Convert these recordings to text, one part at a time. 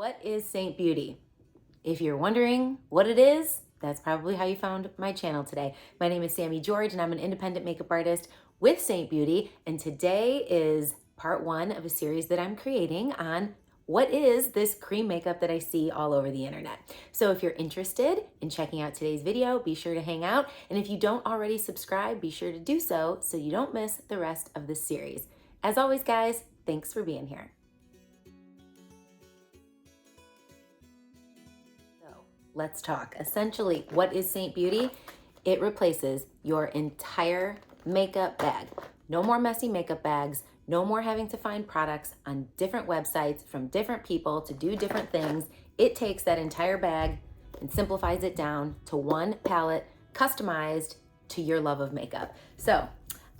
What is Seint Beauty? If you're wondering what it is, that's probably how you found my channel today. My name is Sami George and I'm an independent makeup artist with Seint Beauty, and today is part one of a series that I'm creating on what is this cream makeup that I see all over the internet. So if you're interested in checking out today's video, be sure to hang out. And if you don't already subscribe, be sure to do so you don't miss the rest of this series. As always, guys, thanks for being here. Let's talk. Essentially, what is Seint Beauty? It replaces your entire makeup bag. No more messy makeup bags, no more having to find products on different websites from different people to do different things. It takes that entire bag and simplifies it down to one palette, customized to your love of makeup. So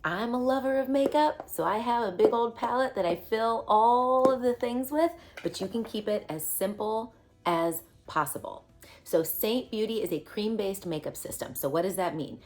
I'm a lover of makeup, so I have a big old palette that I fill all of the things with, but you can keep it as simple as possible. So Seint Beauty is a cream-based makeup system. So what does that mean?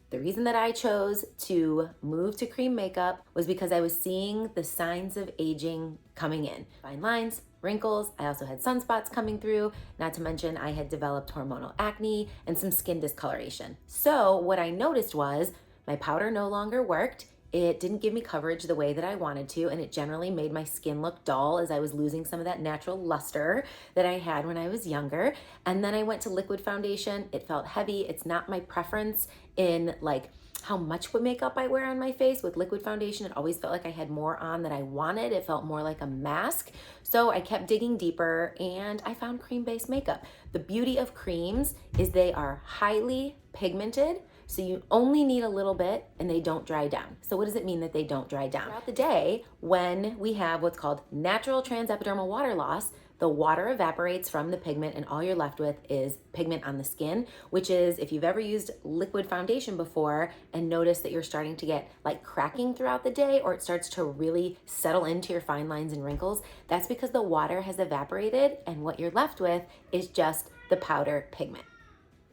The reason that I chose to move to cream makeup was because I was seeing the signs of aging coming in. Fine lines, wrinkles, I also had sunspots coming through, not to mention I had developed hormonal acne and some skin discoloration. So what I noticed was my powder no longer worked. It didn't give me coverage the way that I wanted to, and it generally made my skin look dull as I was losing some of that natural luster that I had when I was younger. And then I went to liquid foundation. It felt heavy. It's not my preference in like how much makeup I wear on my face. With liquid foundation, it always felt like I had more on than I wanted. It felt more like a mask. So I kept digging deeper and I found cream-based makeup. The beauty of creams is they are highly pigmented, so you only need a little bit and they don't dry down. So what does it mean that they don't dry down? Throughout the day, when we have what's called natural transepidermal water loss, the water evaporates from the pigment and all you're left with is pigment on the skin, which is, if you've ever used liquid foundation before and noticed that you're starting to get like cracking throughout the day, or it starts to really settle into your fine lines and wrinkles, that's because the water has evaporated and what you're left with is just the powder pigment.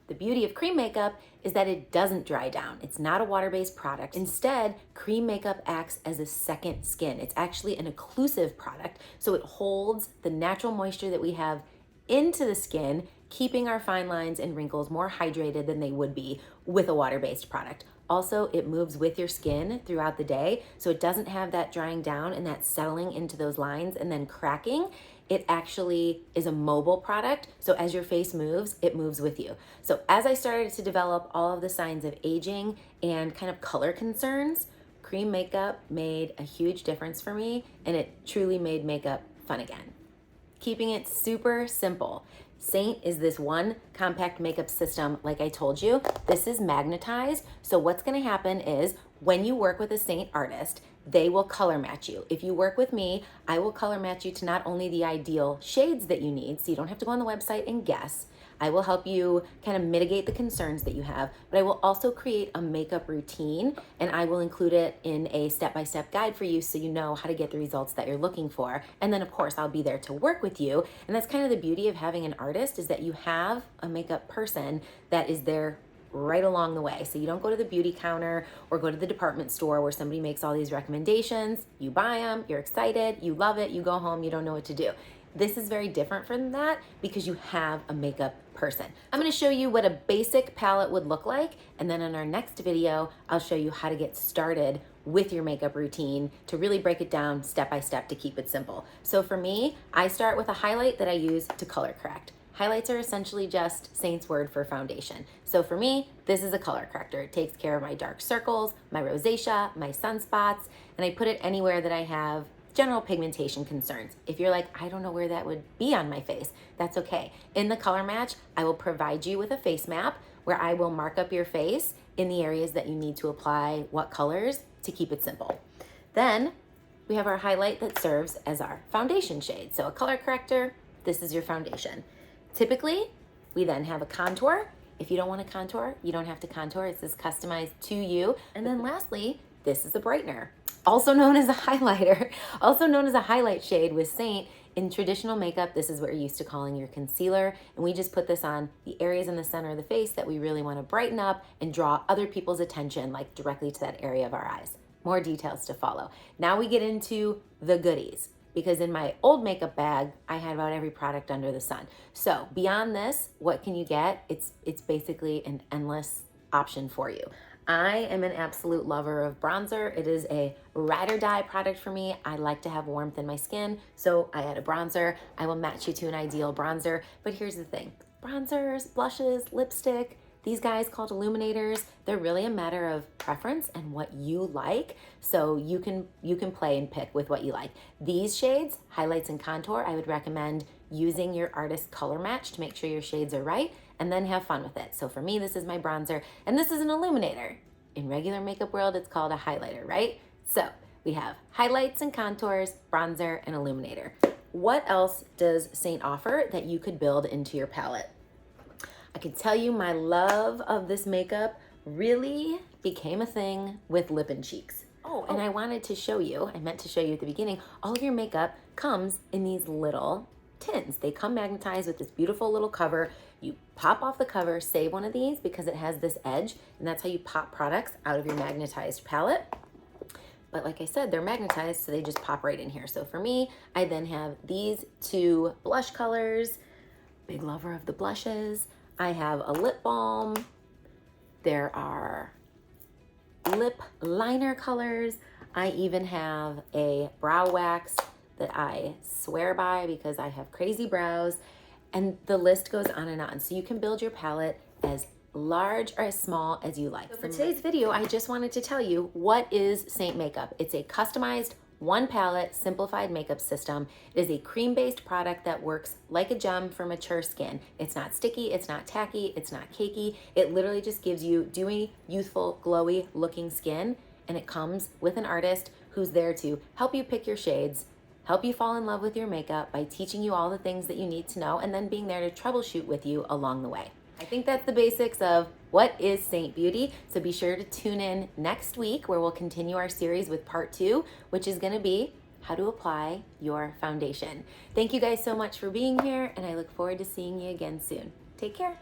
The beauty of cream makeup is that it doesn't dry down. It's not a water-based product. Instead, cream makeup acts as a second skin. It's actually an occlusive product, so it holds the natural moisture that we have into the skin, keeping our fine lines and wrinkles more hydrated than they would be with a water-based product. Also, it moves with your skin throughout the day, so it doesn't have that drying down and that settling into those lines and then cracking. It actually is a mobile product, so as your face moves, it moves with you. So as I started to develop all of the signs of aging and kind of color concerns, cream makeup made a huge difference for me, and it truly made makeup fun again. Keeping it super simple. Seint is this one compact makeup system, like I told you. This is magnetized, so what's gonna happen is when you work with a Seint artist, they will color match you. If you work with me, I will color match you to not only the ideal shades that you need, so you don't have to go on the website and guess. I will help you kind of mitigate the concerns that you have, but I will also create a makeup routine and I will include it in a step-by-step guide for you so you know how to get the results that you're looking for. And then of course, I'll be there to work with you. And that's kind of the beauty of having an artist, is that you have a makeup person that is there right along the way. So you don't go to the beauty counter or go to the department store where somebody makes all these recommendations. You buy them, you're excited, you love it, you go home, you don't know what to do. This is very different from that because you have a makeup person. I'm gonna show you what a basic palette would look like, and then in our next video, I'll show you how to get started with your makeup routine to really break it down step by step to keep it simple. So for me, I start with a highlight that I use to color correct. Highlights are essentially just Seint's word for foundation. So for me, this is a color corrector. It takes care of my dark circles, my rosacea, my sunspots, and I put it anywhere that I have general pigmentation concerns. If you're like, I don't know where that would be on my face, that's okay. In the color match, I will provide you with a face map where I will mark up your face in the areas that you need to apply what colors to keep it simple. Then we have our highlight that serves as our foundation shade. So a color corrector, this is your foundation. Typically, we then have a contour. If you don't want to contour, you don't have to contour. It's just customized to you. And then lastly, this is a brightener, also known as a highlighter, also known as a highlight shade with Seint. In traditional makeup, this is what you're used to calling your concealer. And we just put this on the areas in the center of the face that we really want to brighten up and draw other people's attention, like directly to that area of our eyes. More details to follow. Now we get into the goodies. because in my old makeup bag, I had about every product under the sun. So beyond this, what can you get? It's basically an endless option for you. I am an absolute lover of bronzer. It is a ride or die product for me. I like to have warmth in my skin, so I add a bronzer. I will match you to an ideal bronzer, but here's the thing. Bronzers, blushes, lipstick, these guys called illuminators, they're really a matter of preference and what you like. So you can play and pick with what you like. These shades, highlights and contour, I would recommend using your artist color match to make sure your shades are right, and then have fun with it. So for me, this is my bronzer, and this is an illuminator. In regular makeup world, it's called a highlighter, right? So we have highlights and contours, bronzer, and illuminator. What else does Seint offer that you could build into your palette? I can tell you my love of this makeup really became a thing with lip and cheeks. And I wanted to show you, I meant to show you at the beginning, all of your makeup comes in these little tins. They come magnetized with this beautiful little cover. You pop off the cover, save one of these because it has this edge, and that's how you pop products out of your magnetized palette. But like I said, they're magnetized, so they just pop right in here. So for me, I then have these two blush colors. Big lover of the blushes. I have a lip balm. There are lip liner colors. I even have a brow wax that I swear by because I have crazy brows, and the list goes on and on. So you can build your palette as large or as small as you like. So for today's video, I just wanted to tell you what is Seint Makeup. It's a customized one palette simplified makeup system. It is a cream-based product that works like a gem for mature skin. It's not sticky, it's not tacky, it's not cakey. It literally just gives you dewy, youthful, glowy looking skin, and it comes with an artist who's there to help you pick your shades, help you fall in love with your makeup by teaching you all the things that you need to know, and then being there to troubleshoot with you along the way. I think that's the basics of what is Seint Beauty. So be sure to tune in next week where we'll continue our series with part 2, which is gonna be how to apply your foundation. Thank you guys so much for being here, and I look forward to seeing you again soon. Take care.